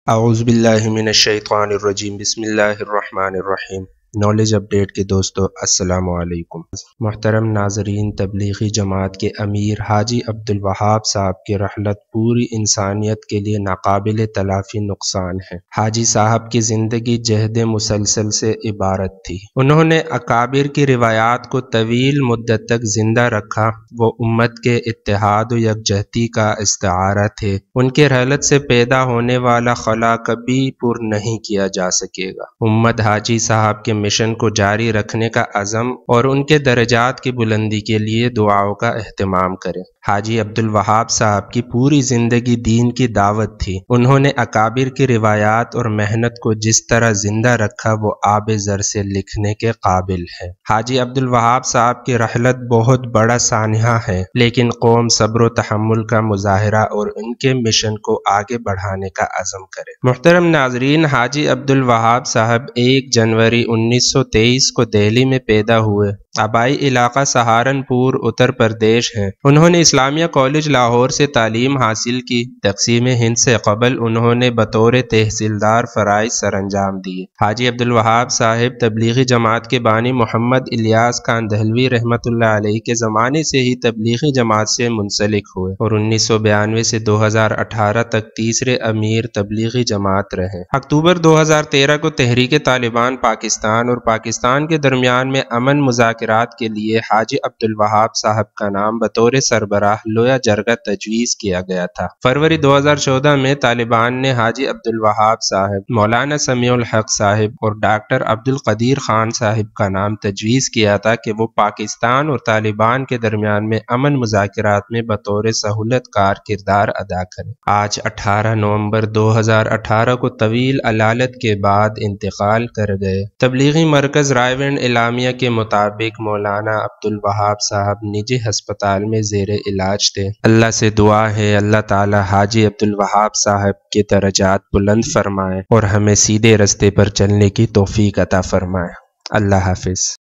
اعوذ باللہ من الشیطان الرجیم بسم اللہ الرحمن الرحیم۔ نالج اپڈیٹ کے دوستو السلام علیکم۔ محترم ناظرین، تبلیغی جماعت کے امیر حاجی عبدالوہاب صاحب کی رحلت پوری انسانیت کے لیے ناقابل تلافی نقصان ہے۔ حاجی صاحب کی زندگی جہد مسلسل سے عبارت تھی۔ انہوں نے اکابر کی روایات کو طویل مدت تک زندہ رکھا۔ وہ امت کے اتحاد و یکجہتی کا استعارہ تھے۔ ان کے رحلت سے پیدا ہونے والا خلا کبھی پر نہیں کیا جا سکے گا۔ امت حاجی صاحب کے مشن کو جاری رکھنے کا عزم اور ان کے درجات کی بلندی کے لیے دعاؤں کا اہتمام کرے۔ حاجی عبدالوہاب صاحب کی پوری زندگی دین کی دعوت تھی۔ انہوں نے اکابر کی روایات اور محنت کو جس طرح زندہ رکھا وہ آب زر سے لکھنے کے قابل ہے۔ حاجی عبدالوہاب صاحب کی رحلت بہت بڑا سانحہ ہے، لیکن قوم صبر و تحمل کا مظاہرہ اور ان کے مشن کو آگے بڑھانے کا عزم کرے۔ محترم ناظرین، حاجی عبدالوہاب صاحب 1 جنوری 1923 کو دہلی میں پیدا ہوئے۔ آبائی علاقہ سہارنپور اتر پردیش ہے۔ انہوں نے اسلامیہ کالج لاہور سے تعلیم حاصل کی۔ تقسیم ہند سے قبل انہوں نے بطور تحصیلدار فرائض سر انجام دیے۔ حاجی عبدالوہاب صاحب تبلیغی جماعت کے بانی محمد الیاس کاندھلوی رحمۃ اللہ علیہ کے زمانے سے ہی تبلیغی جماعت سے منسلک ہوئے اور 1992 سے 2018 تک تیسرے امیر تبلیغی جماعت رہے۔ اکتوبر 2013 کو تحریک طالبان پاکستان اور پاکستان کے درمیان میں امن مذاکرات کے لیے حاجی عبدالوہاب صاحب کا نام بطور سربراہ لویا جرگہ تجویز کیا گیا تھا۔ فروری 2014 میں طالبان نے حاجی عبدالوہاب صاحب، مولانا سمیع الحق صاحب اور ڈاکٹر عبدالقدیر خان صاحب کا نام تجویز کیا تھا کہ وہ پاکستان اور طالبان کے درمیان میں امن مذاکرات میں بطور سہولت کار کردار ادا کریں۔ آج 18 نومبر 2018 کو طویل علالت کے بعد انتقال کر گئے۔ تبلیغی مرکز رائے ونڈ اعلامیہ کے مطابق مولانا عبدالوہاب صاحب نجی ہسپتال میں زیر علاج تھے۔ اللہ سے دعا ہے اللہ تعالی حاجی عبدالوہاب صاحب کے درجات بلند فرمائے اور ہمیں سیدھے رستے پر چلنے کی توفیق عطا فرمائے۔ اللہ حافظ۔